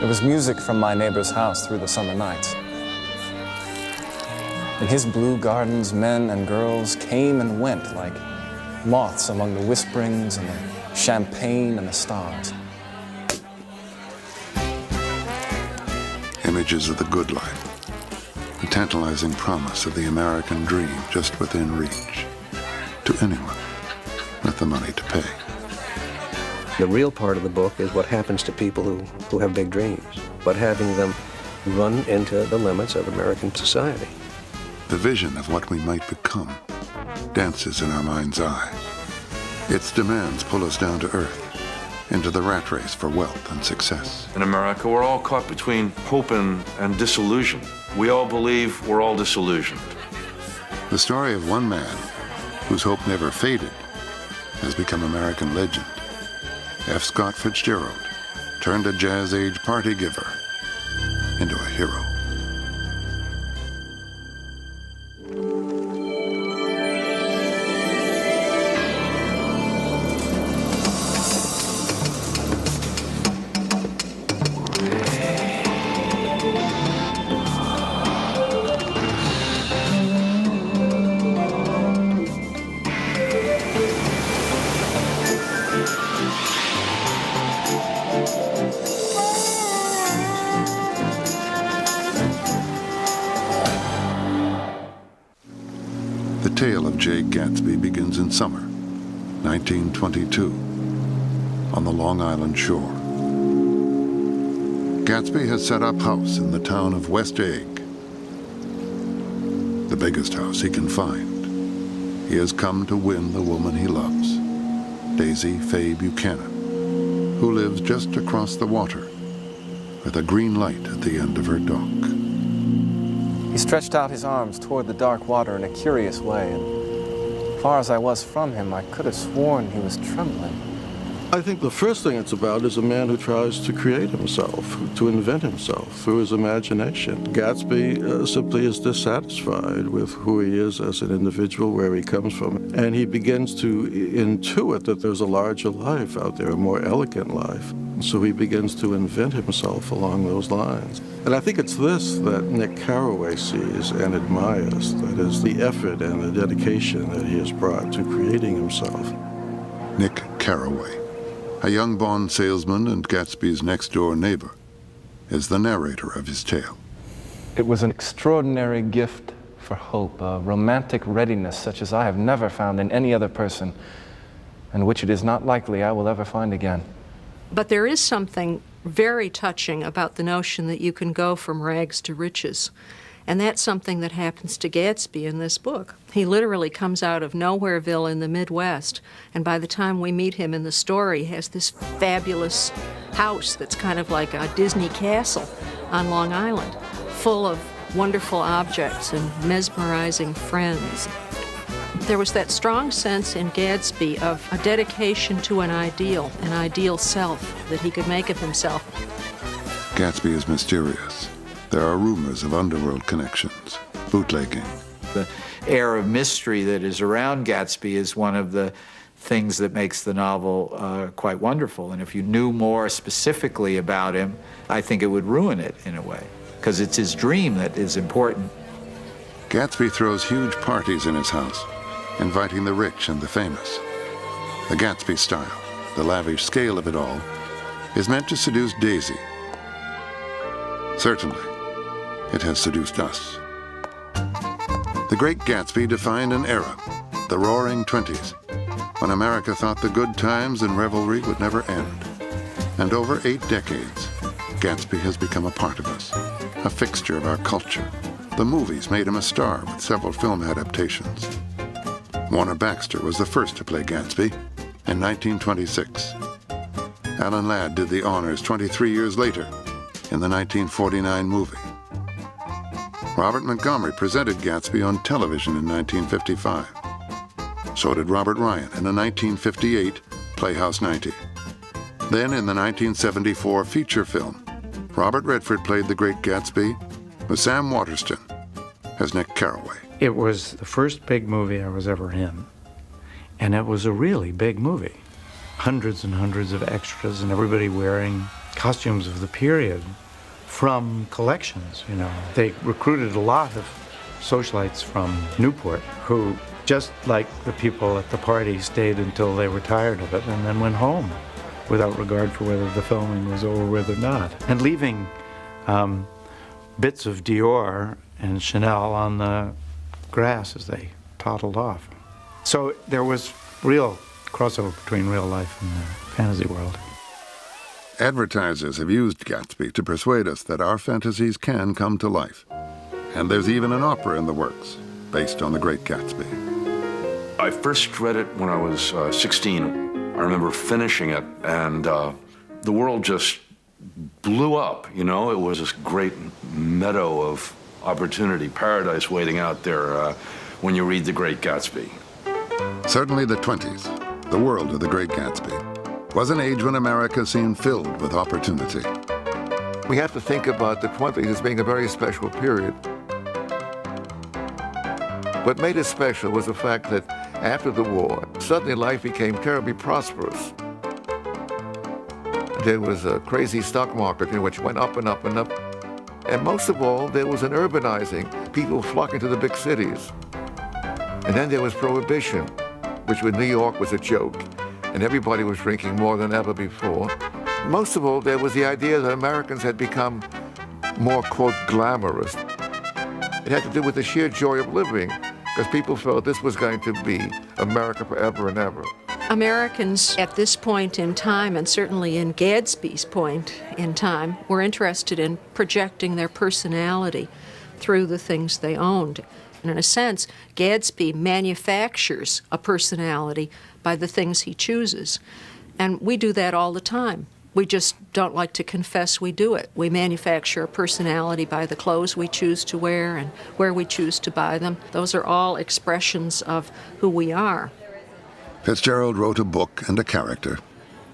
It was music from my neighbor's house through the summer nights. In his blue gardens, men and girls came and went like moths among the whisperings and the champagne and the stars. Images of the good life, the tantalizing promise of the American dream just within reach, to anyone with the money to pay. The real part of the book is what happens to people who have big dreams, but having them run into the limits of American society. The vision of what we might become dances in our mind's eye. Its demands pull us down to earth, into the rat race for wealth and success. In America, we're all caught between hope and disillusion. We all believe we're all disillusioned. The story of one man whose hope never faded has become American legend. F. Scott Fitzgerald turned a jazz-age party giver into a hero. The tale of J. Gatsby begins in summer, 1922, on the Long Island shore. Gatsby has set up house in the town of West Egg, the biggest house he can find. He has come to win the woman he loves, Daisy Faye Buchanan, who lives just across the water with a green light at the end of her dock. He stretched out his arms toward the dark water in a curious way, and far as I was from him, I could have sworn he was trembling. I think the first thing it's about is a man who tries to create himself, to invent himself through his imagination. Gatsby simply is dissatisfied with who he is as an individual, where he comes from, and he begins to intuit that there's a larger life out there, a more elegant life. So he begins to invent himself along those lines. And I think it's this that Nick Carraway sees and admires, that is the effort and the dedication that he has brought to creating himself. Nick Carraway, a young bond salesman and Gatsby's next-door neighbor, is the narrator of his tale. It was an extraordinary gift for hope, a romantic readiness such as I have never found in any other person, and which it is not likely I will ever find again. But there is something very touching about the notion that you can go from rags to riches. And that's something that happens to Gatsby in this book. He literally comes out of Nowhereville in the Midwest, and by the time we meet him in the story, he has this fabulous house that's kind of like a Disney castle on Long Island, full of wonderful objects and mesmerizing friends. There was that strong sense in Gatsby of a dedication to an ideal self that he could make of himself. Gatsby is mysterious. There are rumors of underworld connections, bootlegging. The air of mystery that is around Gatsby is one of the things that makes the novel quite wonderful. And if you knew more specifically about him, I think it would ruin it in a way, because it's his dream that is important. Gatsby throws huge parties in his house, inviting the rich and the famous. The Gatsby style, the lavish scale of it all, is meant to seduce Daisy. Certainly, it has seduced us. The Great Gatsby defined an era, the Roaring '20s, when America thought the good times and revelry would never end. And over 8 decades, Gatsby has become a part of us, a fixture of our culture. The movies made him a star with several film adaptations. Warner Baxter was the first to play Gatsby in 1926. Alan Ladd did the honors 23 years later in the 1949 movie. Robert Montgomery presented Gatsby on television in 1955. So did Robert Ryan in a 1958 Playhouse 90. Then in the 1974 feature film, Robert Redford played the Great Gatsby with Sam Waterston as Nick Carraway. It was the first big movie I was ever in, and it was a really big movie. Hundreds and hundreds of extras and everybody wearing costumes of the period from collections, you know. They recruited a lot of socialites from Newport who, just like the people at the party, stayed until they were tired of it and then went home without regard for whether the filming was over with or not. And leaving bits of Dior and Chanel on the grass as they toddled off. So there was real crossover between real life and the fantasy world. Advertisers have used Gatsby to persuade us that our fantasies can come to life. And there's even an opera in the works, based on The Great Gatsby. I first read it when I was 16. I remember finishing it, and the world just blew up, you know? It was this great meadow of opportunity, paradise waiting out there when you read The Great Gatsby. Certainly the 20s, the world of The Great Gatsby, was an age when America seemed filled with opportunity. We have to think about the 20s as being a very special period. What made it special was the fact that after the war, suddenly life became terribly prosperous. There was a crazy stock market which went up and up and up. And most of all, there was an urbanizing, people flocking to the big cities. And then there was Prohibition, which in New York was a joke, and everybody was drinking more than ever before. Most of all, there was the idea that Americans had become more, quote, glamorous. It had to do with the sheer joy of living, because people felt this was going to be America forever and ever. Americans at this point in time, and certainly in Gatsby's point in time, were interested in projecting their personality through the things they owned. And in a sense, Gatsby manufactures a personality by the things he chooses. And we do that all the time. We just don't like to confess we do it. We manufacture a personality by the clothes we choose to wear and where we choose to buy them. Those are all expressions of who we are. Fitzgerald wrote a book and a character,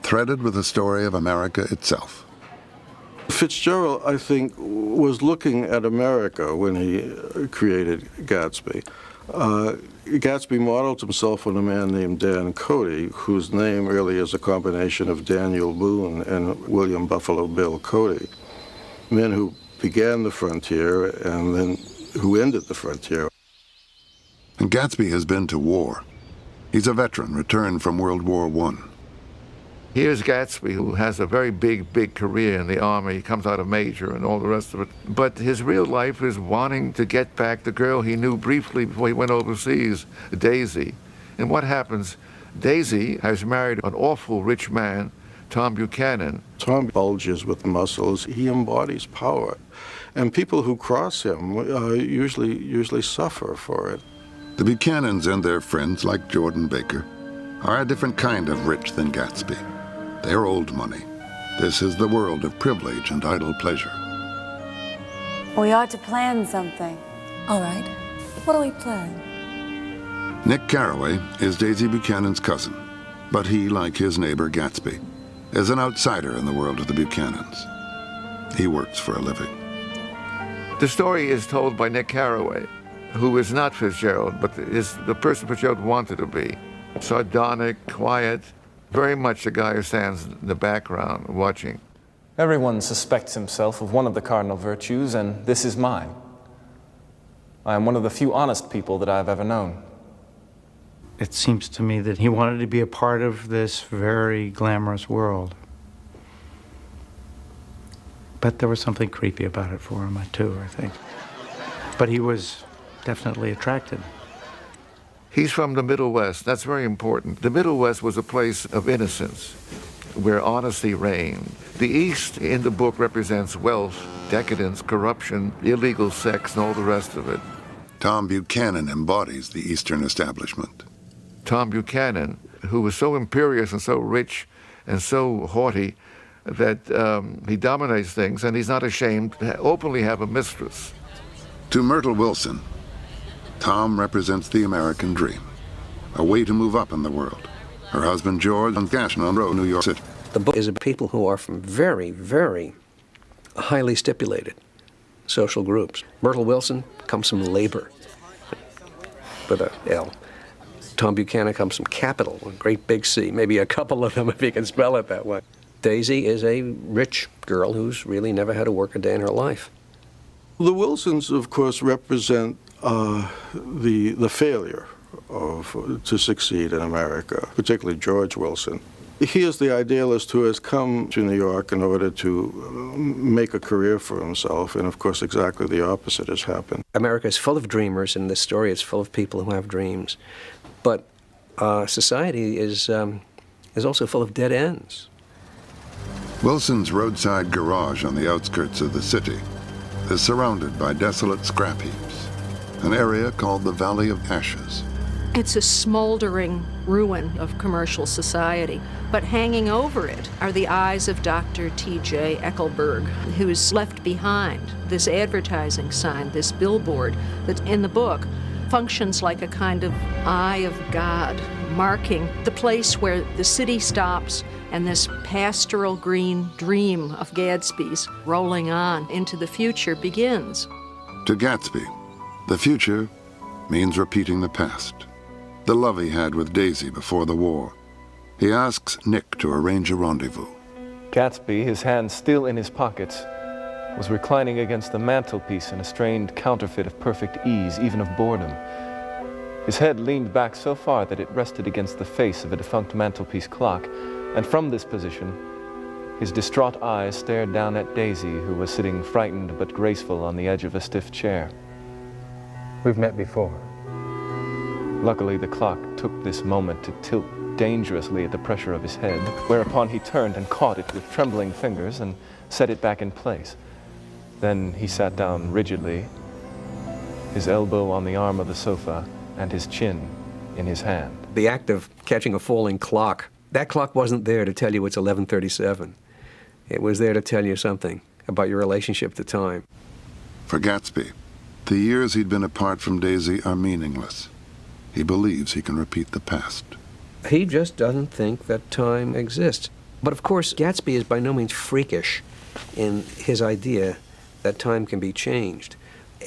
threaded with the story of America itself. Fitzgerald, I think, was looking at America when he created Gatsby. Gatsby modeled himself on a man named Dan Cody, whose name really is a combination of Daniel Boone and William Buffalo Bill Cody, men who began the frontier and then who ended the frontier. And Gatsby has been to war. He's a veteran returned from World War I. Here's Gatsby, who has a very big career in the Army. He comes out of Major and all the rest of it. But his real life is wanting to get back the girl he knew briefly before he went overseas, Daisy. And what happens? Daisy has married an awful rich man, Tom Buchanan. Tom bulges with muscles. He embodies power. And people who cross him usually suffer for it. The Buchanans and their friends, like Jordan Baker, are a different kind of rich than Gatsby. They're old money. This is the world of privilege and idle pleasure. We ought to plan something. All right. What do we plan? Nick Carraway is Daisy Buchanan's cousin, but he, like his neighbor Gatsby, is an outsider in the world of the Buchanans. He works for a living. The story is told by Nick Carraway, who is not Fitzgerald, but is the person Fitzgerald wanted to be. Sardonic, quiet, very much the guy who stands in the background watching. Everyone suspects himself of one of the cardinal virtues, and this is mine. I am one of the few honest people that I've ever known. It seems to me that he wanted to be a part of this very glamorous world. But there was something creepy about it for him, too, I think. But he was definitely attracted. He's from the Middle West. That's very important. The Middle West was a place of innocence, where honesty reigned. The East in the book represents wealth, decadence, corruption, illegal sex, and all the rest of it. Tom Buchanan embodies the Eastern establishment. Tom Buchanan, who was so imperious and so rich and so haughty that he dominates things, and he's not ashamed to openly have a mistress. To Myrtle Wilson, Tom represents the American dream, a way to move up in the world. Her husband, George, on Gashnon Road, New York City. The book is of people who are from very, very highly stipulated social groups. Myrtle Wilson comes from labor, with a L. Tom Buchanan comes from capital, a great big C, maybe a couple of them if you can spell it that way. Daisy is a rich girl who's really never had to work a day in her life. The Wilsons, of course, represent the failure to succeed in America, particularly George Wilson. He is the idealist who has come to New York in order to make a career for himself, and of course exactly the opposite has happened. America is full of dreamers, and this story is full of people who have dreams. But society is also full of dead ends. Wilson's roadside garage on the outskirts of the city is surrounded by desolate scrap heaps, an area called the Valley of Ashes. It's a smoldering ruin of commercial society, but hanging over it are the eyes of Dr. T.J. Eckelberg, who's left behind this advertising sign, this billboard that in the book functions like a kind of eye of God, marking the place where the city stops and this pastoral green dream of Gatsby's rolling on into the future begins. To Gatsby, the future means repeating the past. The love he had with Daisy before the war. He asks Nick to arrange a rendezvous. Gatsby, his hands still in his pockets, was reclining against the mantelpiece in a strained counterfeit of perfect ease, even of boredom. His head leaned back so far that it rested against the face of a defunct mantelpiece clock, and from this position, his distraught eyes stared down at Daisy, who was sitting frightened but graceful on the edge of a stiff chair. We've met before. Luckily, the clock took this moment to tilt dangerously at the pressure of his head, whereupon he turned and caught it with trembling fingers and set it back in place. Then he sat down rigidly, his elbow on the arm of the sofa and his chin in his hand. The act of catching a falling clock, that clock wasn't there to tell you it's 11:37. It was there to tell you something about your relationship to time. For Gatsby, the years he'd been apart from Daisy are meaningless. He believes he can repeat the past. He just doesn't think that time exists. But of course, Gatsby is by no means freakish in his idea that time can be changed.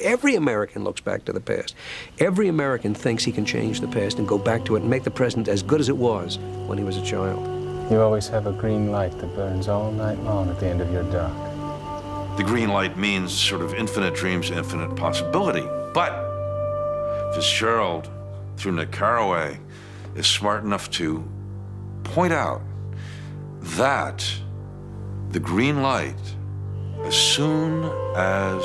Every American looks back to the past. Every American thinks he can change the past and go back to it and make the present as good as it was when he was a child. You always have a green light that burns all night long at the end of your dock. The green light means sort of infinite dreams, infinite possibility. But Fitzgerald, through Nick Carraway, is smart enough to point out that the green light, as soon as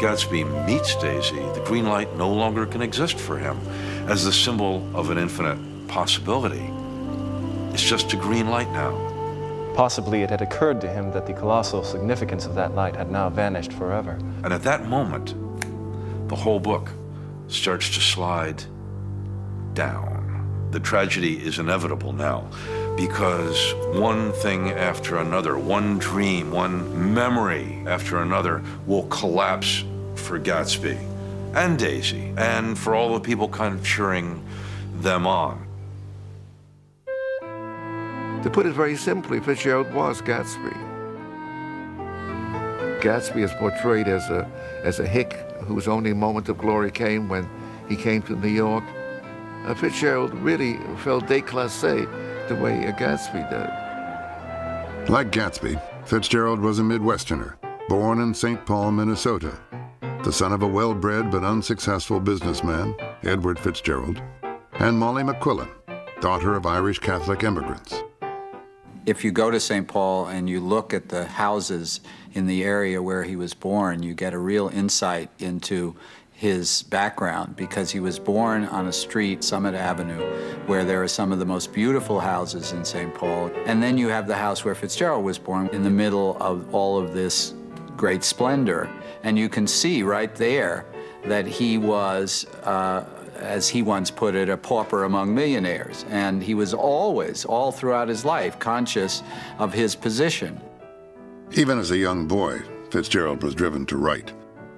Gatsby meets Daisy, the green light no longer can exist for him as the symbol of an infinite possibility. It's just a green light now. Possibly it had occurred to him that the colossal significance of that light had now vanished forever. And at that moment, the whole book starts to slide down. The tragedy is inevitable now because one thing after another, one dream, one memory after another will collapse for Gatsby and Daisy and for all the people kind of cheering them on. To put it very simply, Fitzgerald was Gatsby. Gatsby is portrayed as a hick whose only moment of glory came when he came to New York. Fitzgerald really felt déclassé the way a Gatsby did. Like Gatsby, Fitzgerald was a Midwesterner, born in St. Paul, Minnesota, the son of a well-bred but unsuccessful businessman, Edward Fitzgerald, and Molly McQuillan, daughter of Irish Catholic immigrants. If you go to St. Paul and you look at the houses in the area where he was born, you get a real insight into his background, because he was born on a street, Summit Avenue, where there are some of the most beautiful houses in St. Paul. And then you have the house where Fitzgerald was born in the middle of all of this great splendor. And you can see right there that he was, as he once put it, a pauper among millionaires. And he was always, all throughout his life, conscious of his position. Even as a young boy, Fitzgerald was driven to write,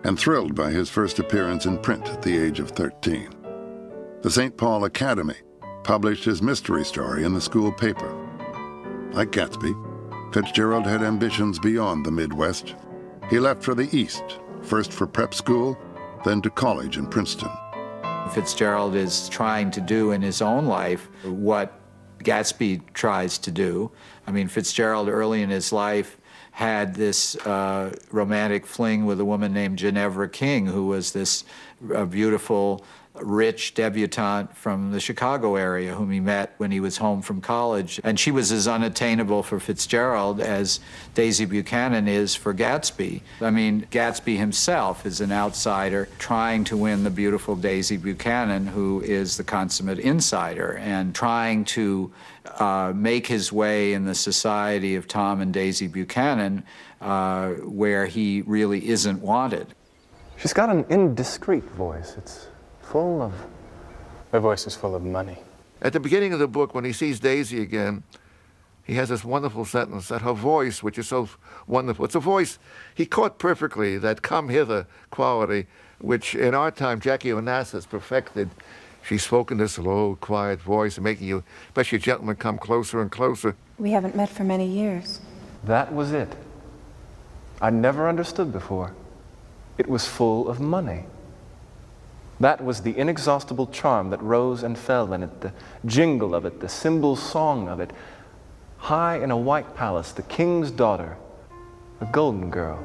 and thrilled by his first appearance in print at the age of 13. The St. Paul Academy published his mystery story in the school paper. Like Gatsby, Fitzgerald had ambitions beyond the Midwest. He left for the East, first for prep school, then to college in Princeton. Fitzgerald is trying to do in his own life what Gatsby tries to do. I mean, Fitzgerald early in his life had this romantic fling with a woman named Ginevra King, who was this beautiful, rich debutante from the Chicago area whom he met when he was home from college. And she was as unattainable for Fitzgerald as Daisy Buchanan is for Gatsby. I mean, Gatsby himself is an outsider trying to win the beautiful Daisy Buchanan, who is the consummate insider, and trying to make his way in the society of Tom and Daisy Buchanan, where he really isn't wanted. She's got an indiscreet voice. It's full of... My voice is full of money. At the beginning of the book, when he sees Daisy again, he has this wonderful sentence that her voice, which is so wonderful, it's a voice he caught perfectly, that come hither quality, which in our time Jackie Onassis perfected. She spoke in this low, quiet voice, making you, especially gentlemen, come closer and closer. We haven't met for many years. That was it. I never understood before. It was full of money. That was the inexhaustible charm that rose and fell in it, the jingle of it, the cymbal song of it. High in a white palace, the king's daughter, a golden girl.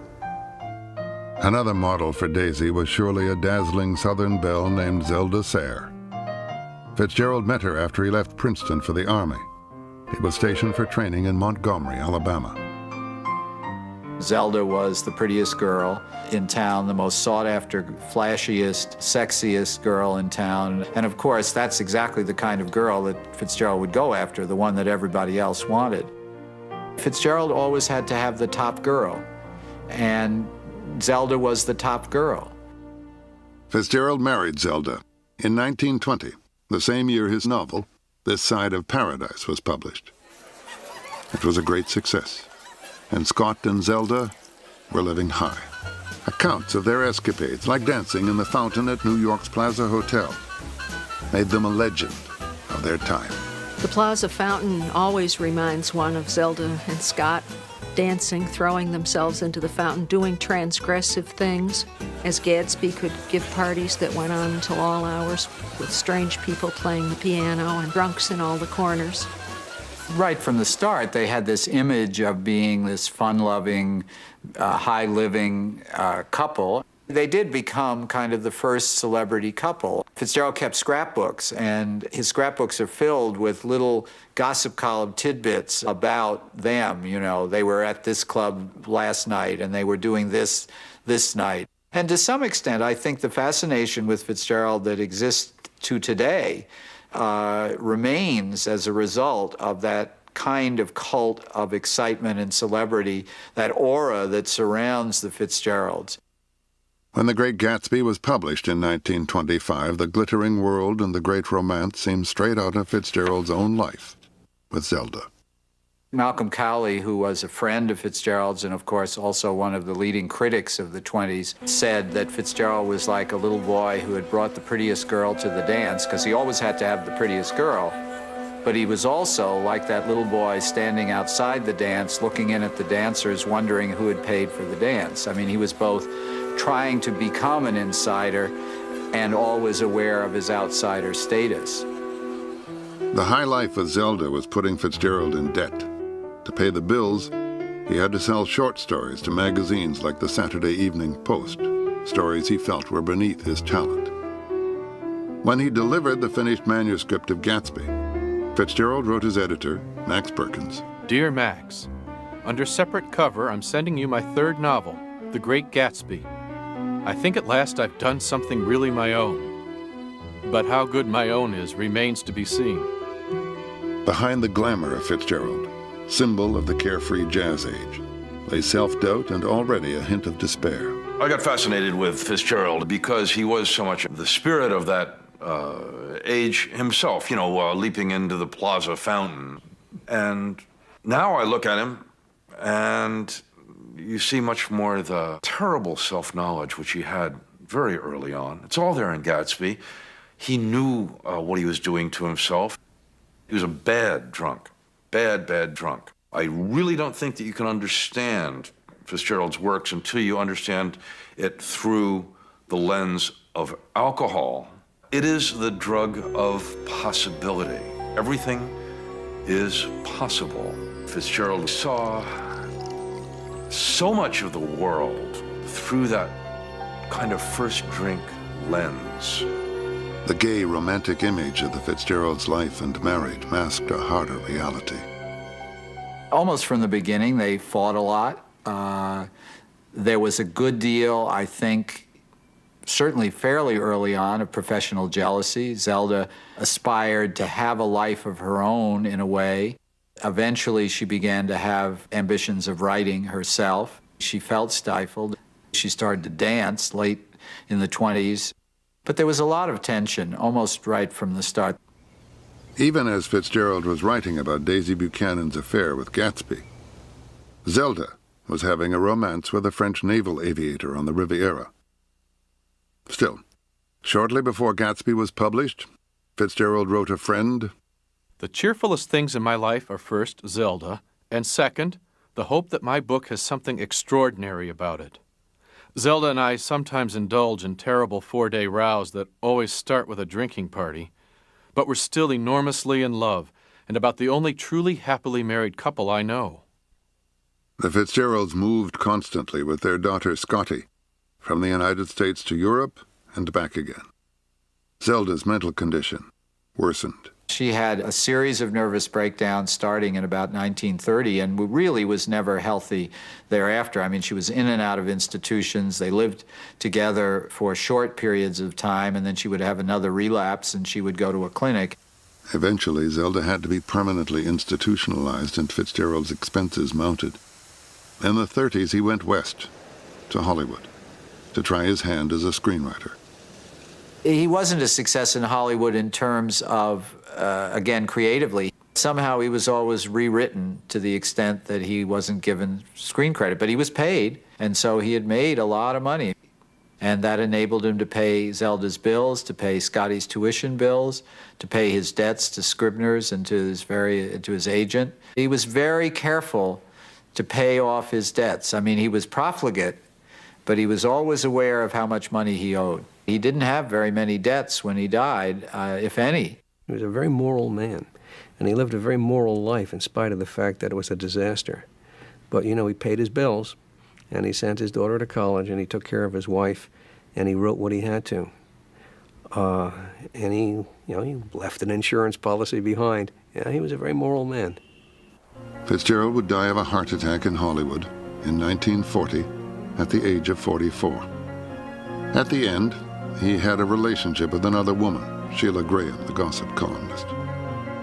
Another model for Daisy was surely a dazzling Southern belle named Zelda Sayre. Fitzgerald met her after he left Princeton for the Army. He was stationed for training in Montgomery, Alabama. Zelda was the prettiest girl in town, the most sought-after, flashiest, sexiest girl in town. And of course, that's exactly the kind of girl that Fitzgerald would go after, the one that everybody else wanted. Fitzgerald always had to have the top girl, and Zelda was the top girl. Fitzgerald married Zelda in 1920, the same year his novel, This Side of Paradise, was published. It was a great success, and Scott and Zelda were living high. Accounts of their escapades, like dancing in the fountain at New York's Plaza Hotel, made them a legend of their time. The Plaza Fountain always reminds one of Zelda and Scott dancing, throwing themselves into the fountain, doing transgressive things, as Gatsby could give parties that went on until all hours with strange people playing the piano and drunks in all the corners. Right from the start, they had this image of being this fun-loving, high-living couple. They did become kind of the first celebrity couple. Fitzgerald kept scrapbooks, and his scrapbooks are filled with little gossip column tidbits about them. You know, they were at this club last night, and they were doing this night. And to some extent, I think the fascination with Fitzgerald that exists to today remains as a result of that kind of cult of excitement and celebrity, that aura that surrounds the Fitzgeralds. When The Great Gatsby was published in 1925, the glittering world and the great romance seemed straight out of Fitzgerald's own life with Zelda. Malcolm Cowley, who was a friend of Fitzgerald's and, of course, also one of the leading critics of the 20s, said that Fitzgerald was like a little boy who had brought the prettiest girl to the dance, because he always had to have the prettiest girl. But he was also like that little boy standing outside the dance, looking in at the dancers, wondering who had paid for the dance. I mean, he was both trying to become an insider and always aware of his outsider status. The high life of Zelda was putting Fitzgerald in debt. To pay the bills, he had to sell short stories to magazines like the Saturday Evening Post, stories he felt were beneath his talent. When he delivered the finished manuscript of Gatsby, Fitzgerald wrote his editor, Max Perkins. Dear Max, under separate cover, I'm sending you my third novel, The Great Gatsby. I think at last I've done something really my own. But how good my own is remains to be seen. Behind the glamour of Fitzgerald, symbol of the carefree jazz age, lay self-doubt and already a hint of despair. I got fascinated with Fitzgerald because he was so much the spirit of that age himself, you know, leaping into the Plaza Fountain. And now I look at him and you see much more the terrible self-knowledge which he had very early on. It's all there in Gatsby. He knew what he was doing to himself. He was a bad drunk. Bad drunk. I really don't think that you can understand Fitzgerald's works until you understand it through the lens of alcohol. It is the drug of possibility. Everything is possible. Fitzgerald saw so much of the world through that kind of first drink lens. The gay, romantic image of the Fitzgeralds' life and marriage masked a harder reality. Almost from the beginning, they fought a lot. There was a good deal, I think, certainly fairly early on, of professional jealousy. Zelda aspired to have a life of her own in a way. Eventually, she began to have ambitions of writing herself. She felt stifled. She started to dance late in the 20s. But there was a lot of tension, almost right from the start. Even as Fitzgerald was writing about Daisy Buchanan's affair with Gatsby, Zelda was having a romance with a French naval aviator on the Riviera. Still, shortly before Gatsby was published, Fitzgerald wrote a friend, "The cheerfulest things in my life are first, Zelda, and second, the hope that my book has something extraordinary about it. Zelda and I sometimes indulge in terrible 4-day rows that always start with a drinking party, but we're still enormously in love, and about the only truly happily married couple I know." The Fitzgeralds moved constantly with their daughter Scotty, from the United States to Europe and back again. Zelda's mental condition worsened. She had a series of nervous breakdowns starting in about 1930 and really was never healthy thereafter. I mean, she was in and out of institutions. They lived together for short periods of time, and then she would have another relapse and she would go to a clinic. Eventually, Zelda had to be permanently institutionalized and Fitzgerald's expenses mounted. In the 30s, he went west to Hollywood to try his hand as a screenwriter. He wasn't a success in Hollywood in terms of, again, creatively. Somehow he was always rewritten to the extent that he wasn't given screen credit, but he was paid, and so he had made a lot of money. And that enabled him to pay Zelda's bills, to pay Scotty's tuition bills, to pay his debts to Scribner's and to his agent. He was very careful to pay off his debts. I mean, he was profligate, but he was always aware of how much money he owed. He didn't have very many debts when he died, if any. He was a very moral man, and he lived a very moral life in spite of the fact that it was a disaster. But, you know, he paid his bills, and he sent his daughter to college, and he took care of his wife, and he wrote what he had to. And he left an insurance policy behind. Yeah, he was a very moral man. Fitzgerald would die of a heart attack in Hollywood in 1940 at the age of 44. At the end, he had a relationship with another woman, Sheila Graham, the gossip columnist.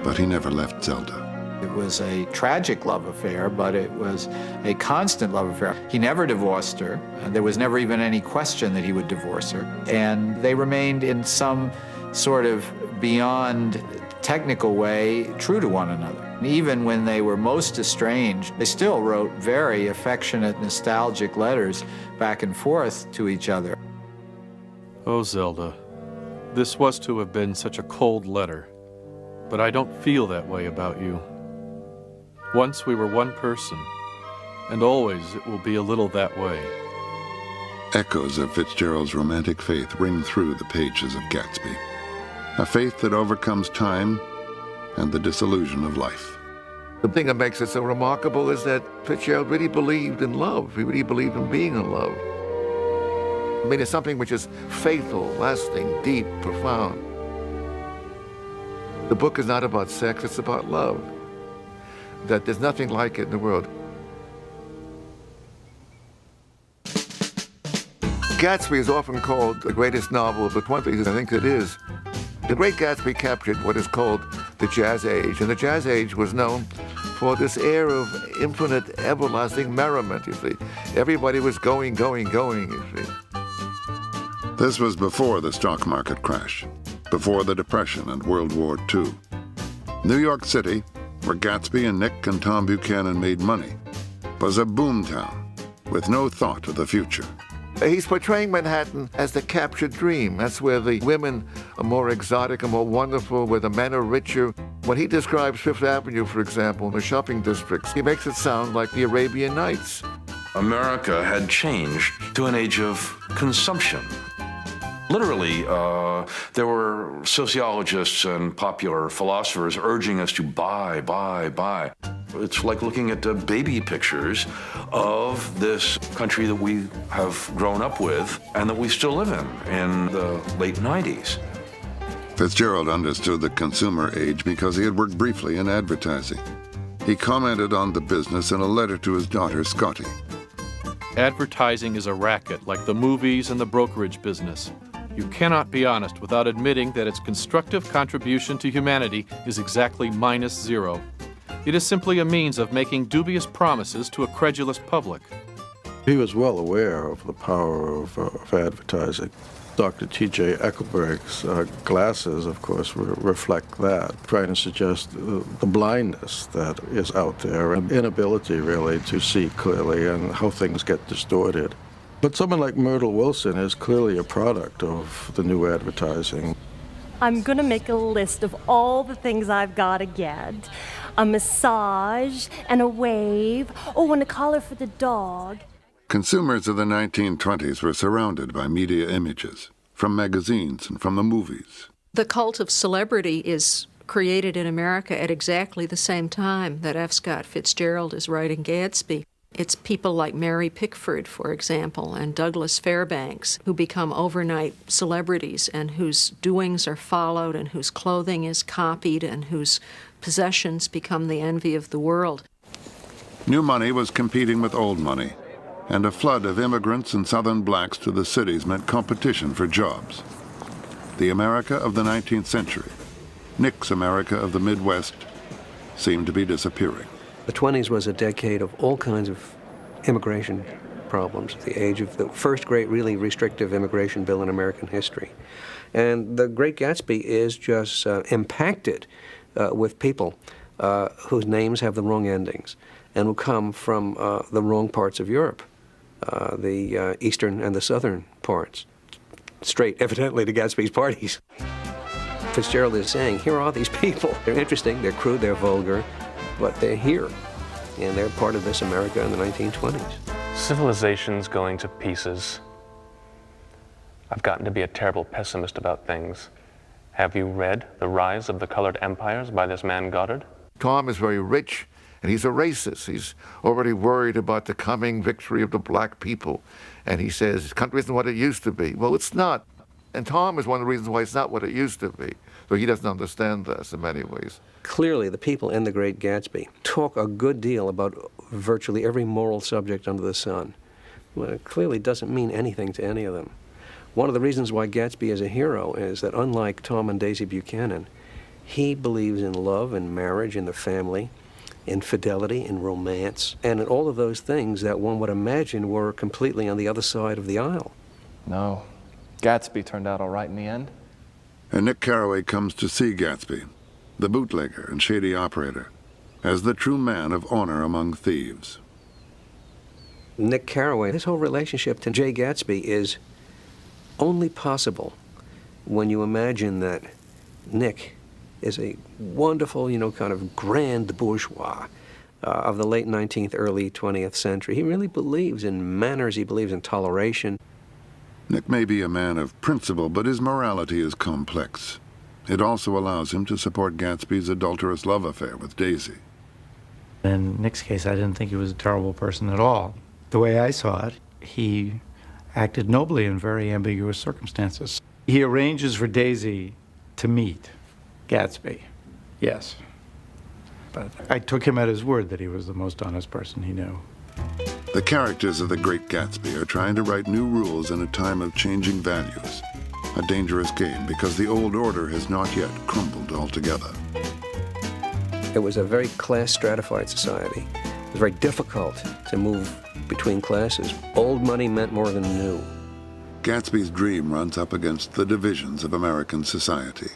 But he never left Zelda. It was a tragic love affair, but it was a constant love affair. He never divorced her, and there was never even any question that he would divorce her. And they remained in some sort of beyond technical way true to one another. Even when they were most estranged, they still wrote very affectionate, nostalgic letters back and forth to each other. Oh, Zelda, this was to have been such a cold letter, but I don't feel that way about you. Once we were one person, and always it will be a little that way. Echoes of Fitzgerald's romantic faith ring through the pages of Gatsby. A faith that overcomes time and the disillusion of life. The thing that makes it so remarkable is that Fitzgerald really believed in love. He really believed in being in love. I mean, it's something which is faithful, lasting, deep, profound. The book is not about sex, it's about love. That there's nothing like it in the world. Gatsby is often called the greatest novel of the 20s, I think it is. The Great Gatsby captured what is called the Jazz Age, and the Jazz Age was known for this air of infinite, everlasting merriment, you see. Everybody was going, you see. This was before the stock market crash, before the Depression and World War II. New York City, where Gatsby and Nick and Tom Buchanan made money, was a boomtown with no thought of the future. He's portraying Manhattan as the captured dream. That's where the women are more exotic and more wonderful, where the men are richer. When he describes Fifth Avenue, for example, in the shopping districts, he makes it sound like the Arabian Nights. America had changed to an age of consumption. Literally, there were sociologists and popular philosophers urging us to buy, buy, buy. It's like looking at baby pictures of this country that we have grown up with and that we still live in the late 90s. Fitzgerald understood the consumer age because he had worked briefly in advertising. He commented on the business in a letter to his daughter, Scotty. Advertising is a racket like the movies and the brokerage business. You cannot be honest without admitting that its constructive contribution to humanity is exactly -0. It is simply a means of making dubious promises to a credulous public. He was well aware of the power of advertising. Dr. T.J. Eckelberg's glasses, of course, reflect that, trying to suggest the blindness that is out there and inability, really, to see clearly and how things get distorted. But someone like Myrtle Wilson is clearly a product of the new advertising. I'm going to make a list of all the things I've got to get. A massage and a wave. Oh, and a collar for the dog. Consumers of the 1920s were surrounded by media images, from magazines and from the movies. The cult of celebrity is created in America at exactly the same time that F. Scott Fitzgerald is writing Gatsby. It's people like Mary Pickford, for example, and Douglas Fairbanks, who become overnight celebrities and whose doings are followed and whose clothing is copied and whose possessions become the envy of the world. New money was competing with old money, and a flood of immigrants and Southern blacks to the cities meant competition for jobs. The America of the 19th century, Nick's America of the Midwest, seemed to be disappearing. The 20s was a decade of all kinds of immigration problems, the age of the first great really restrictive immigration bill in American history. And The Great Gatsby is just impacted with people whose names have the wrong endings and who come from the wrong parts of Europe, the eastern and the southern parts, straight, evidently, to Gatsby's parties. Fitzgerald is saying, here are these people. They're interesting, they're crude, they're vulgar, but they're here, and they're part of this America in the 1920s. Civilization's going to pieces. I've gotten to be a terrible pessimist about things. Have you read The Rise of the Colored Empires by this man Goddard? Tom is very rich, and he's a racist. He's already worried about the coming victory of the black people. And he says, this country isn't what it used to be. Well, it's not. And Tom is one of the reasons why it's not what it used to be. So he doesn't understand this in many ways. Clearly, the people in The Great Gatsby talk a good deal about virtually every moral subject under the sun. Well, it clearly doesn't mean anything to any of them. One of the reasons why Gatsby is a hero is that, unlike Tom and Daisy Buchanan, he believes in love and marriage and the family, in fidelity, in romance, and in all of those things that one would imagine were completely on the other side of the aisle. No. Gatsby turned out all right in the end. And Nick Carraway comes to see Gatsby, the bootlegger and shady operator, as the true man of honor among thieves. Nick Carraway, his whole relationship to Jay Gatsby is only possible when you imagine that Nick is a wonderful, kind of grand bourgeois of the late 19th, early 20th century. He really believes in manners, he believes in toleration. Nick may be a man of principle, but his morality is complex. It also allows him to support Gatsby's adulterous love affair with Daisy. In Nick's case, I didn't think he was a terrible person at all. The way I saw it, he acted nobly in very ambiguous circumstances. He arranges for Daisy to meet Gatsby, yes. But I took him at his word that he was the most honest person he knew. The characters of The Great Gatsby are trying to write new rules in a time of changing values. A dangerous game because the old order has not yet crumbled altogether. It was a very class-stratified society. It was very difficult to move between classes. Old money meant more than new. Gatsby's dream runs up against the divisions of American society.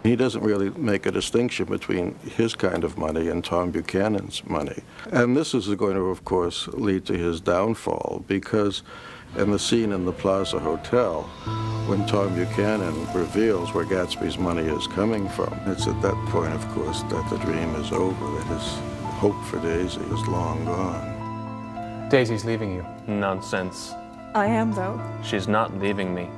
He doesn't really make a distinction between his kind of money and Tom Buchanan's money. And this is going to, of course, lead to his downfall, because in the scene in the Plaza Hotel, when Tom Buchanan reveals where Gatsby's money is coming from, it's at that point, of course, that the dream is over, that his hope for Daisy is long gone. Daisy's leaving you. Nonsense. I am, though. She's not leaving me.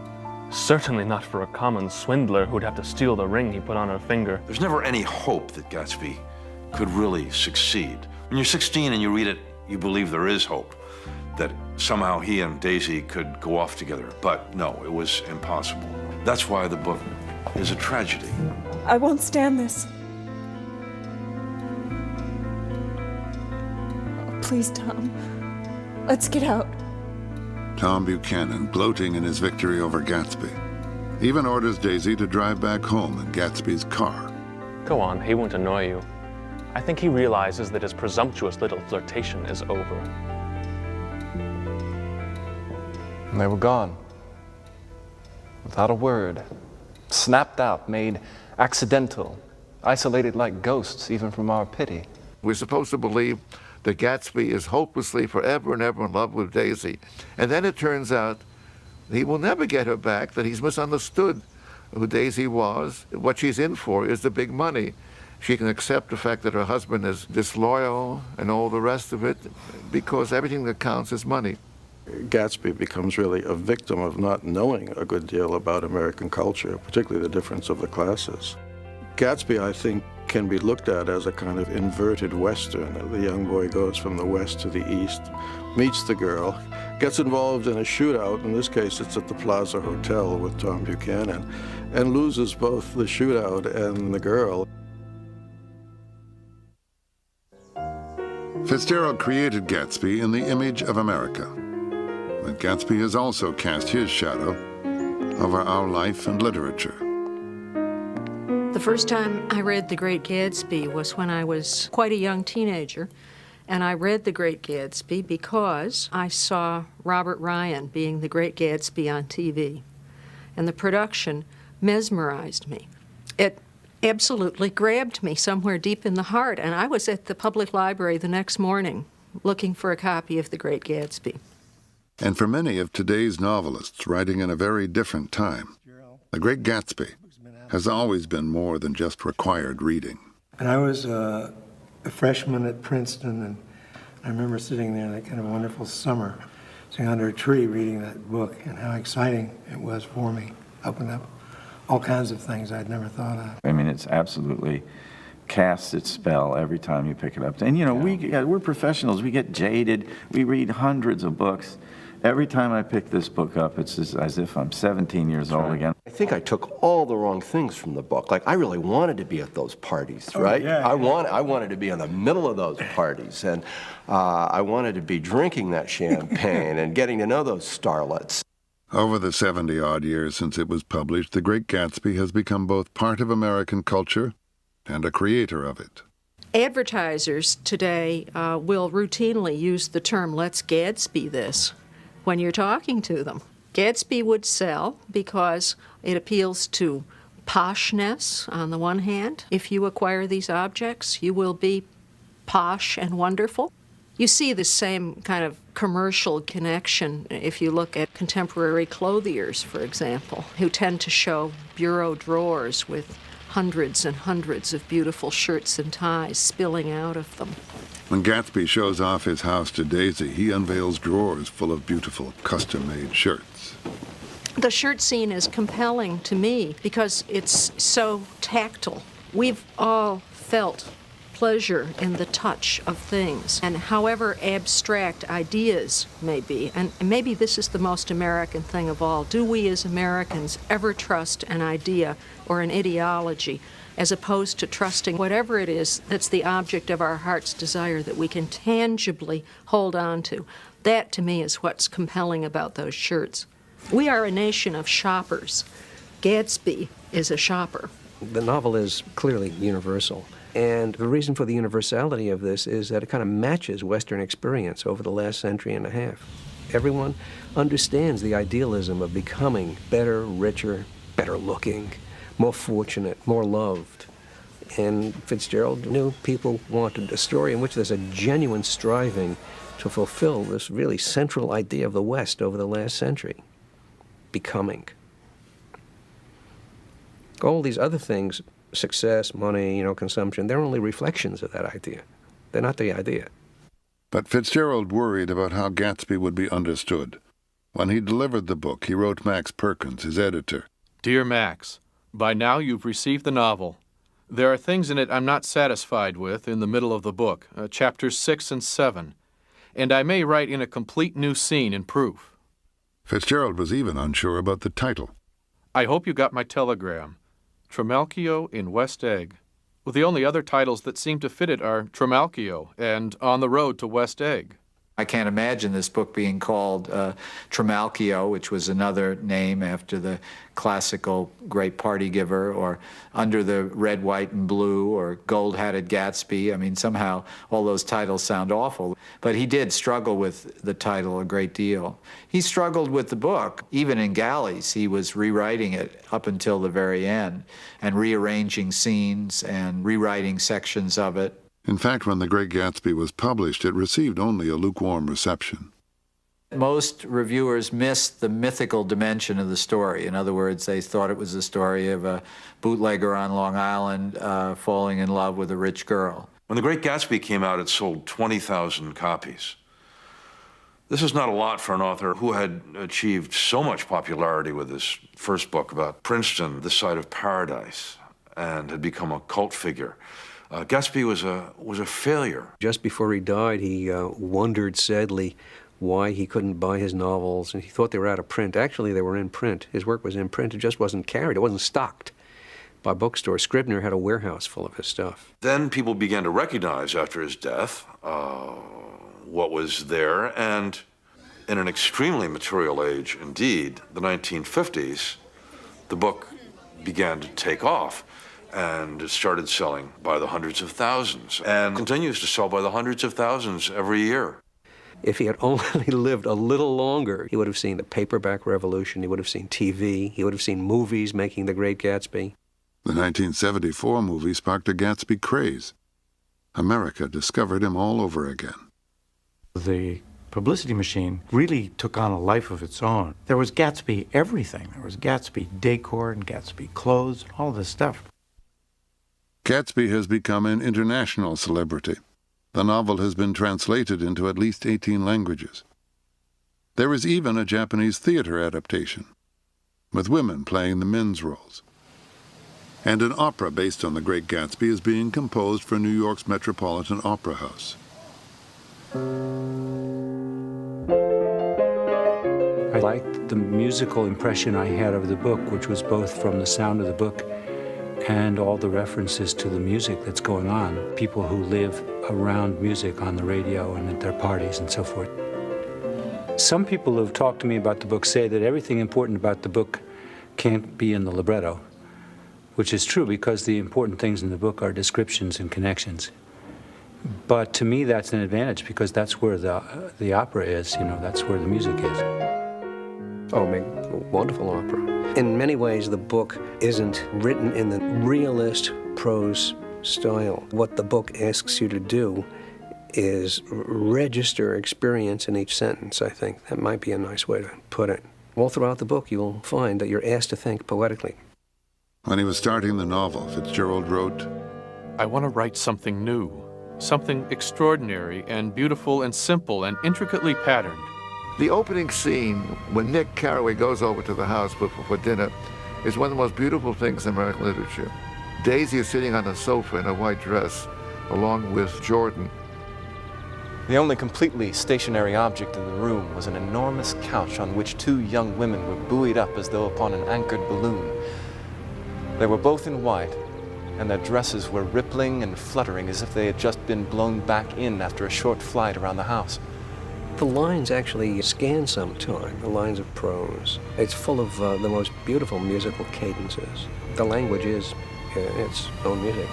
Certainly not for a common swindler who'd have to steal the ring he put on her finger. There's never any hope that Gatsby could really succeed. When you're 16 and you read it, you believe there is hope, that somehow he and Daisy could go off together. But no, it was impossible. That's why the book is a tragedy. I won't stand this. Oh, please, Tom. Let's get out. Tom Buchanan, gloating in his victory over Gatsby, even orders Daisy to drive back home in Gatsby's car. Go on, he won't annoy you. I think he realizes that his presumptuous little flirtation is over. And they were gone. Without a word. Snapped out, made accidental, isolated like ghosts even from our pity. We're supposed to believe that Gatsby is hopelessly forever and ever in love with Daisy. And then it turns out he will never get her back, that he's misunderstood who Daisy was. What she's in for is the big money. She can accept the fact that her husband is disloyal and all the rest of it because everything that counts is money. Gatsby becomes really a victim of not knowing a good deal about American culture, particularly the difference of the classes. Gatsby, I think, can be looked at as a kind of inverted Western. The young boy goes from the West to the East, meets the girl, gets involved in a shootout. In this case, it's at the Plaza Hotel with Tom Buchanan, and loses both the shootout and the girl. Fitzgerald created Gatsby in the image of America. But Gatsby has also cast his shadow over our life and literature. The first time I read The Great Gatsby was when I was quite a young teenager, and I read The Great Gatsby because I saw Robert Ryan being the Great Gatsby on TV, and the production mesmerized me. It absolutely grabbed me somewhere deep in the heart, and I was at the public library the next morning looking for a copy of The Great Gatsby. And for many of today's novelists writing in a very different time, The Great Gatsby has always been more than just required reading. And I was a freshman at Princeton, and I remember sitting there that kind of wonderful summer, sitting under a tree reading that book, and how exciting it was for me. Opened up all kinds of things I'd never thought of. I mean, it's absolutely casts its spell every time you pick it up. And you know, we're professionals, we get jaded, we read hundreds of books. Every time I pick this book up, it's as if I'm 17 years old again. I think I took all the wrong things from the book. Like, I really wanted to be at those parties, right? I wanted to be in the middle of those parties, and I wanted to be drinking that champagne and getting to know those starlets. Over the 70-odd years since it was published, The Great Gatsby has become both part of American culture and a creator of it. Advertisers today will routinely use the term, "let's Gatsby this," when you're talking to them. Gatsby would sell because it appeals to poshness on the one hand. If you acquire these objects, you will be posh and wonderful. You see the same kind of commercial connection if you look at contemporary clothiers, for example, who tend to show bureau drawers with hundreds and hundreds of beautiful shirts and ties spilling out of them. When Gatsby shows off his house to Daisy, he unveils drawers full of beautiful custom-made shirts. The shirt scene is compelling to me because it's so tactile. We've all felt pleasure in the touch of things, and however abstract ideas may be, and maybe this is the most American thing of all, do we as Americans ever trust an idea or an ideology as opposed to trusting whatever it is that's the object of our heart's desire that we can tangibly hold on to? That, to me, is what's compelling about those shirts. We are a nation of shoppers. Gatsby is a shopper. The novel is clearly universal. And the reason for the universality of this is that it kind of matches Western experience over the last century and a half. Everyone understands the idealism of becoming better, richer, better looking, more fortunate, more loved. And Fitzgerald knew people wanted a story in which there's a genuine striving to fulfill this really central idea of the West over the last century, becoming. All these other things, success, money, consumption, they're only reflections of that idea. They're not the idea. But Fitzgerald worried about how Gatsby would be understood. When he delivered the book, he wrote Max Perkins, his editor. Dear Max, by now you've received the novel. There are things in it I'm not satisfied with in the middle of the book, chapters 6 and 7, and I may write in a complete new scene in proof. Fitzgerald was even unsure about the title. I hope you got my telegram. Trimalchio in West Egg. Well, the only other titles that seem to fit it are Trimalchio and On the Road to West Egg. I can't imagine this book being called Trimalchio, which was another name after the classical great party giver, or Under the Red, White, and Blue, or Gold-Hatted Gatsby. I mean, somehow all those titles sound awful. But he did struggle with the title a great deal. He struggled with the book. Even in galleys, he was rewriting it up until the very end, and rearranging scenes and rewriting sections of it. In fact, when The Great Gatsby was published, it received only a lukewarm reception. Most reviewers missed the mythical dimension of the story. In other words, they thought it was the story of a bootlegger on Long Island falling in love with a rich girl. When The Great Gatsby came out, it sold 20,000 copies. This is not a lot for an author who had achieved so much popularity with his first book about Princeton, This Side of Paradise, and had become a cult figure. Gatsby was a failure. Just before he died, he wondered sadly why he couldn't buy his novels, and he thought they were out of print. Actually, they were in print. His work was in print. It just wasn't carried. It wasn't stocked by bookstores. Scribner had a warehouse full of his stuff. Then people began to recognize after his death what was there, and in an extremely material age indeed, the 1950s, the book began to take off. And it started selling by the hundreds of thousands, and continues to sell by the hundreds of thousands every year. If he had only lived a little longer, he would have seen the paperback revolution, he would have seen TV, he would have seen movies making The Great Gatsby. The 1974 movie sparked a Gatsby craze. America discovered him all over again. The publicity machine really took on a life of its own. There was Gatsby everything. There was Gatsby decor and Gatsby clothes and all this stuff. Gatsby has become an international celebrity. The novel has been translated into at least 18 languages. There is even a Japanese theater adaptation, with women playing the men's roles. And an opera based on The Great Gatsby is being composed for New York's Metropolitan Opera House. I liked the musical impression I had of the book, which was both from the sound of the book and all the references to the music that's going on. People who live around music on the radio and at their parties and so forth. Some people who have talked to me about the book say that everything important about the book can't be in the libretto, which is true because the important things in the book are descriptions and connections. But to me, that's an advantage because that's where the opera is, you know, that's where the music is. Oh, wonderful opera. In many ways, the book isn't written in the realist prose style. What the book asks you to do is register experience in each sentence, I think. That might be a nice way to put it. All throughout the book, you'll find that you're asked to think poetically. When he was starting the novel, Fitzgerald wrote, I want to write something new, something extraordinary and beautiful and simple and intricately patterned. The opening scene, when Nick Carraway goes over to the house for dinner, is one of the most beautiful things in American literature. Daisy is sitting on a sofa in a white dress, along with Jordan. The only completely stationary object in the room was an enormous couch on which two young women were buoyed up as though upon an anchored balloon. They were both in white, and their dresses were rippling and fluttering as if they had just been blown back in after a short flight around the house. The lines actually scan some time, the lines of prose. It's full of the most beautiful musical cadences. The language is its own music.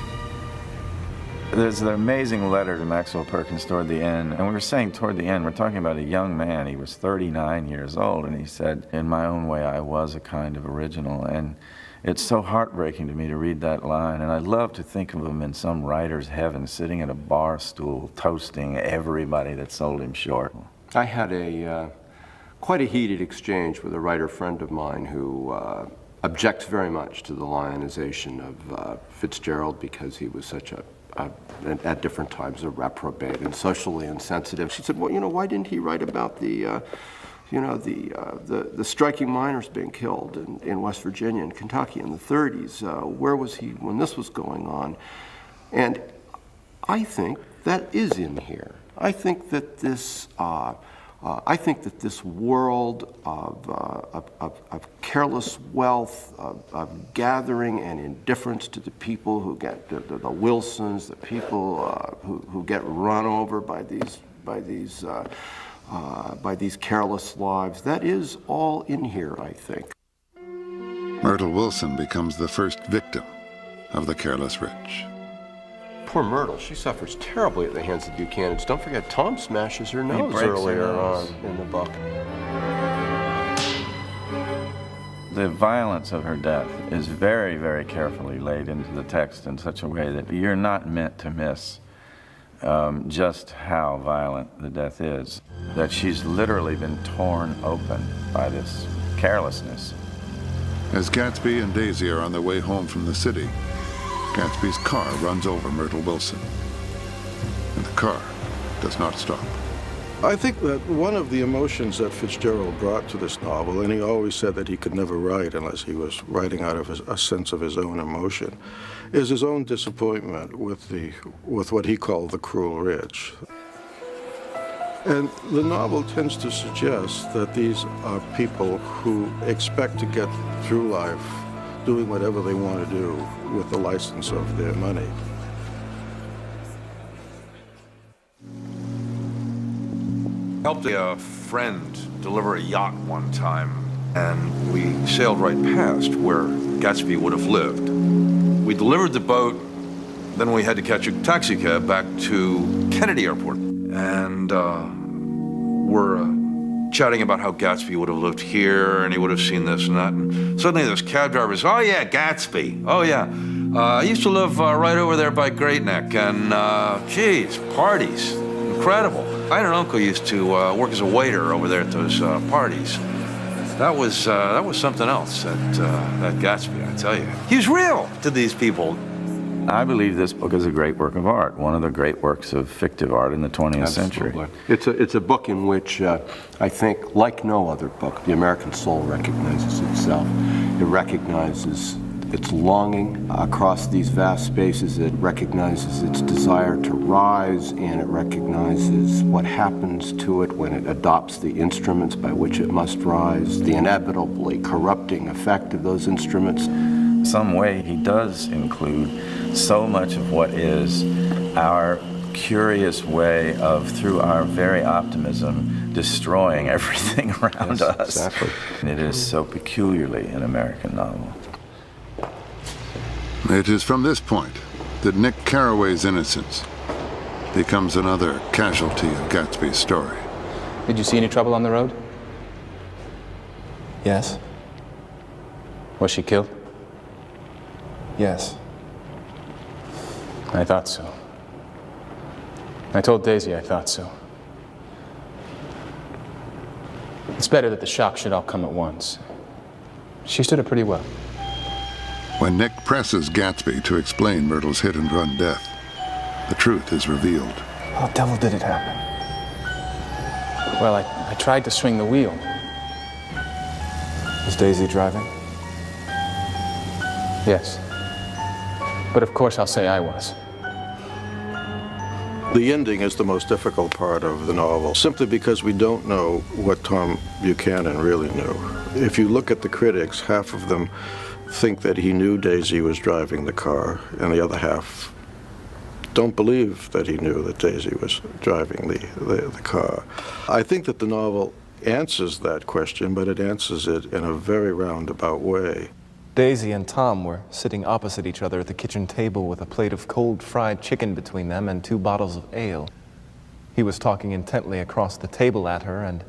There's an amazing letter to Maxwell Perkins toward the end, and we were saying toward the end, we're talking about a young man. He was 39 years old, and he said, in my own way, I was a kind of original. And it's so heartbreaking to me to read that line, and I love to think of him in some writer's heaven, sitting at a bar stool, toasting everybody that sold him short. I had quite a heated exchange with a writer friend of mine who objects very much to the lionization of Fitzgerald because he was such at different times a reprobate and socially insensitive. She said, well, you know, why didn't he write about the You know, the striking miners being killed in West Virginia and Kentucky in the 30s. Where was he when this was going on? And I think that is in here. I think that this world of careless wealth, of gathering and indifference to the people who get the Wilsons, the people who get run over by these careless lives, that is all in here, I think. Myrtle Wilson becomes the first victim of the careless rich. Poor Myrtle, she suffers terribly at the hands of the Buchanans. Don't forget, Tom smashes her nose earlier on in the book. The violence of her death is very, very carefully laid into the text in such a way that you're not meant to miss just how violent the death is. That she's literally been torn open by this carelessness. As Gatsby and Daisy are on their way home from the city, Gatsby's car runs over Myrtle Wilson, and the car does not stop. I think that one of the emotions that Fitzgerald brought to this novel, and he always said that he could never write unless he was writing out of a sense of his own emotion, is his own disappointment with what he called the cruel rich. And the novel tends to suggest that these are people who expect to get through life doing whatever they want to do with the license of their money. Helped a friend deliver a yacht one time, and we sailed right past where Gatsby would have lived. We delivered the boat, then we had to catch a taxi cab back to Kennedy Airport. And we're chatting about how Gatsby would have lived here, and he would have seen this and that. And suddenly this cab driver says, "Oh yeah, Gatsby. Oh yeah. I used to live right over there by Great Neck, and geez, parties, incredible. I had an uncle who used to work as a waiter over there at those parties. That was something else, that Gatsby, I tell you. He was real to these people." I believe this book is a great work of art, one of the great works of fictive art in the 20th century. It's a book in which I think, like no other book, the American soul recognizes itself. It recognizes its longing across these vast spaces. It recognizes its desire to rise, and it recognizes what happens to it when it adopts the instruments by which it must rise, the inevitably corrupting effect of those instruments. Some way he does include so much of what is our curious way of, through our very optimism, destroying everything around us. Exactly. And it is so peculiarly an American novel. It is from this point that Nick Carraway's innocence becomes another casualty of Gatsby's story. Did you see any trouble on the road? Yes. Was she killed? Yes. I thought so. I told Daisy I thought so. It's better that the shock should all come at once. She stood it pretty well. When Nick presses Gatsby to explain Myrtle's hit-and-run death, the truth is revealed. How the devil did it happen? Well, I tried to swing the wheel. Was Daisy driving? Yes. But of course I'll say I was. The ending is the most difficult part of the novel, simply because we don't know what Tom Buchanan really knew. If you look at the critics, half of them think that he knew Daisy was driving the car, and the other half don't believe that he knew that Daisy was driving the car. I think that the novel answers that question, but it answers it in a very roundabout way. Daisy and Tom were sitting opposite each other at the kitchen table with a plate of cold fried chicken between them and 2 bottles of ale. He was talking intently across the table at her, and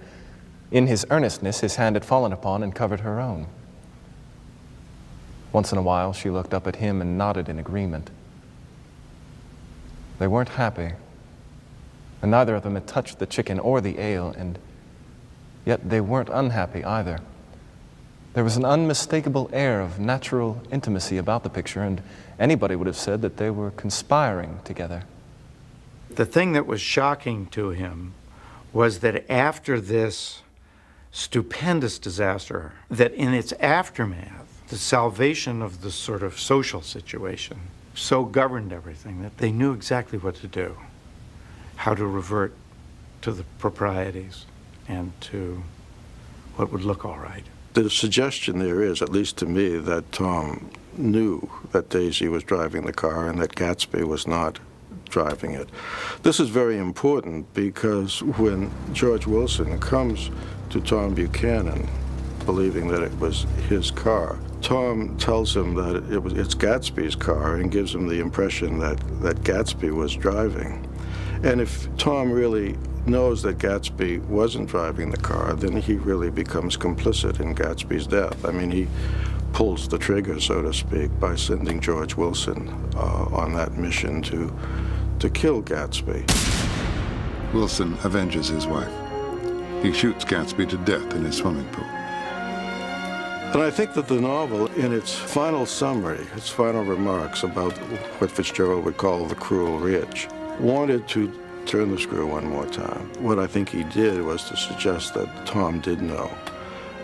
in his earnestness, his hand had fallen upon and covered her own. Once in a while, she looked up at him and nodded in agreement. They weren't happy, and neither of them had touched the chicken or the ale, and yet they weren't unhappy either. There was an unmistakable air of natural intimacy about the picture, and anybody would have said that they were conspiring together. The thing that was shocking to him was that after this stupendous disaster that in its aftermath, the salvation of the sort of social situation so governed everything that they knew exactly what to do, how to revert to the proprieties and to what would look all right. The suggestion there is, at least to me, that Tom knew that Daisy was driving the car and that Gatsby was not driving it. This is very important because when George Wilson comes to Tom Buchanan, believing that it was his car, Tom tells him that it's Gatsby's car and gives him the impression that Gatsby was driving. And if Tom really knows that Gatsby wasn't driving the car, then he really becomes complicit in Gatsby's death. I mean, he pulls the trigger, so to speak, by sending George Wilson on that mission to kill Gatsby. Wilson avenges his wife. He shoots Gatsby to death in his swimming pool. And I think that the novel, in its final summary, its final remarks about what Fitzgerald would call the cruel rich, wanted to turn the screw one more time. What I think he did was to suggest that Tom did know.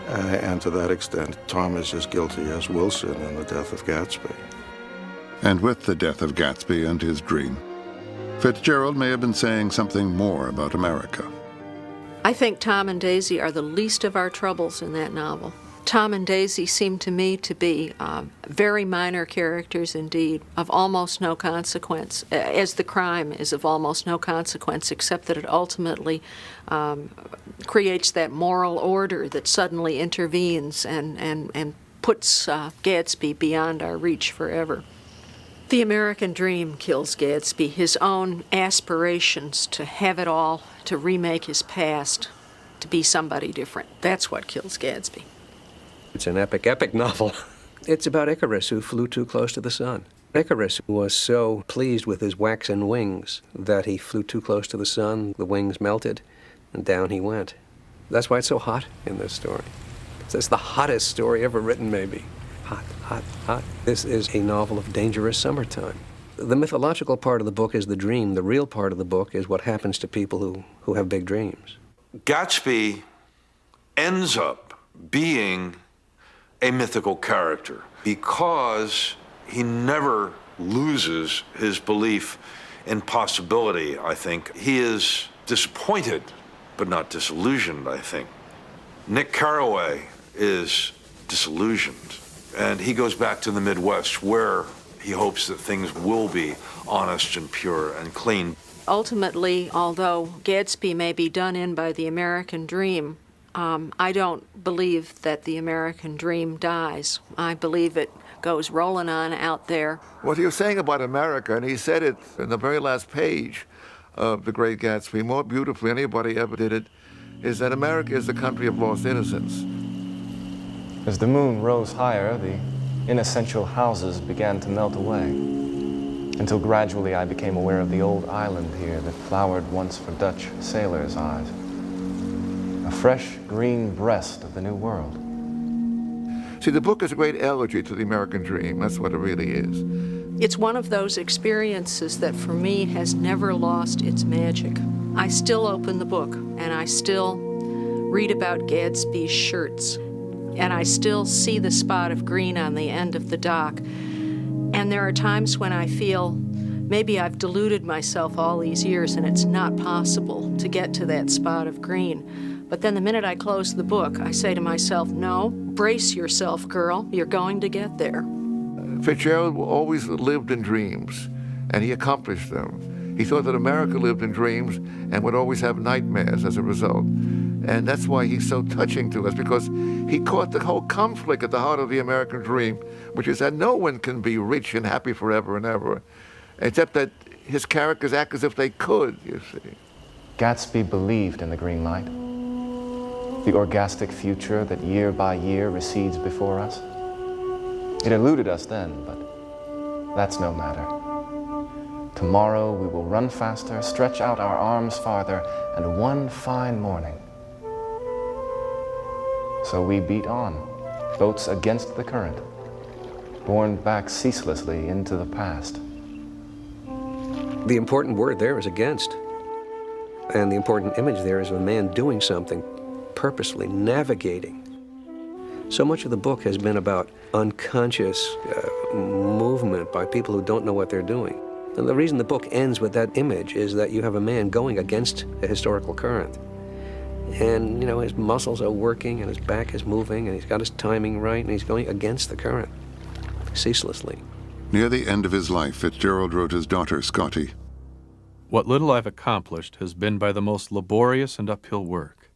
And to that extent, Tom is as guilty as Wilson in the death of Gatsby. And with the death of Gatsby and his dream, Fitzgerald may have been saying something more about America. I think Tom and Daisy are the least of our troubles in that novel. Tom and Daisy seem to me to be very minor characters indeed, of almost no consequence, as the crime is of almost no consequence, except that it ultimately creates that moral order that suddenly intervenes and puts Gatsby beyond our reach forever. The American dream kills Gatsby, his own aspirations to have it all, to remake his past, to be somebody different. That's what kills Gatsby. It's an epic novel. It's about Icarus, who flew too close to the sun. Icarus was so pleased with his waxen wings that he flew too close to the sun, the wings melted, and down he went. That's why it's so hot in this story. It's the hottest story ever written, maybe. Hot, hot, hot. This is a novel of dangerous summertime. The mythological part of the book is the dream. The real part of the book is what happens to people who have big dreams. Gatsby ends up being a mythical character because he never loses his belief in possibility, I think. He is disappointed, but not disillusioned, I think. Nick Carraway is disillusioned, and he goes back to the Midwest where he hopes that things will be honest and pure and clean. Ultimately, although Gatsby may be done in by the American dream, I don't believe that the American dream dies. I believe it goes rolling on out there. What he was saying about America, and he said it in the very last page of The Great Gatsby, more beautifully than anybody ever did it, is that America is the country of lost innocence. As the moon rose higher, the inessential houses began to melt away, until gradually I became aware of the old island here that flowered once for Dutch sailors' eyes. A fresh green breast of the New World. See, the book is a great elegy to the American dream. That's what it really is. It's one of those experiences that for me has never lost its magic. I still open the book and I still read about Gatsby's shirts and I still see the spot of green on the end of the dock. And there are times when I feel maybe I've deluded myself all these years and it's not possible to get to that spot of green. But then the minute I close the book, I say to myself, no, brace yourself, girl. You're going to get there. Fitzgerald always lived in dreams, and he accomplished them. He thought that America lived in dreams and would always have nightmares as a result. And that's why he's so touching to us, because he caught the whole conflict at the heart of the American dream, which is that no one can be rich and happy forever and ever, except that his characters act as if they could, you see. Gatsby believed in the green light. The orgastic future that year by year recedes before us. It eluded us then, but that's no matter. Tomorrow we will run faster, stretch out our arms farther, and one fine morning. So we beat on, boats against the current, borne back ceaselessly into the past. The important word there is against. And the important image there is of a man doing something purposely navigating. So much of the book has been about unconscious movement by people who don't know what they're doing. And the reason the book ends with that image is that you have a man going against a historical current. And, you know, his muscles are working and his back is moving and he's got his timing right and he's going against the current ceaselessly. Near the end of his life, Fitzgerald wrote his daughter, Scotty, "What little I've accomplished has been by the most laborious and uphill work.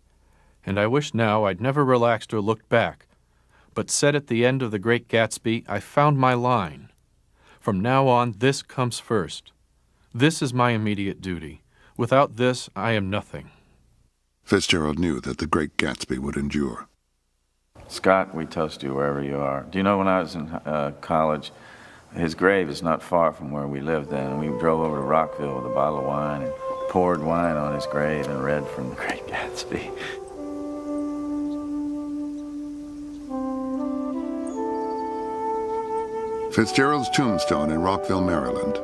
And I wish now I'd never relaxed or looked back, but said at the end of The Great Gatsby, I found my line. From now on, this comes first. This is my immediate duty. Without this, I am nothing." Fitzgerald knew that The Great Gatsby would endure. Scott, we toast you wherever you are. Do you know when I was in college, his grave is not far from where we lived then, and we drove over to Rockville with a bottle of wine and poured wine on his grave and read from The Great Gatsby. Fitzgerald's tombstone in Rockville, Maryland,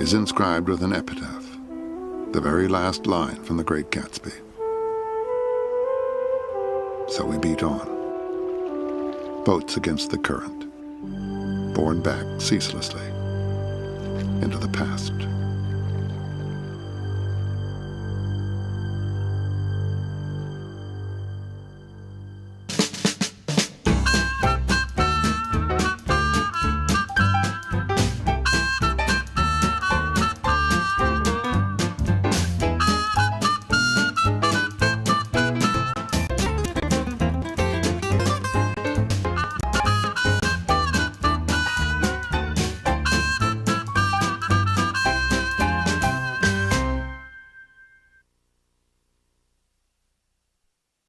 is inscribed with an epitaph, the very last line from The Great Gatsby. So we beat on, boats against the current, borne back ceaselessly into the past.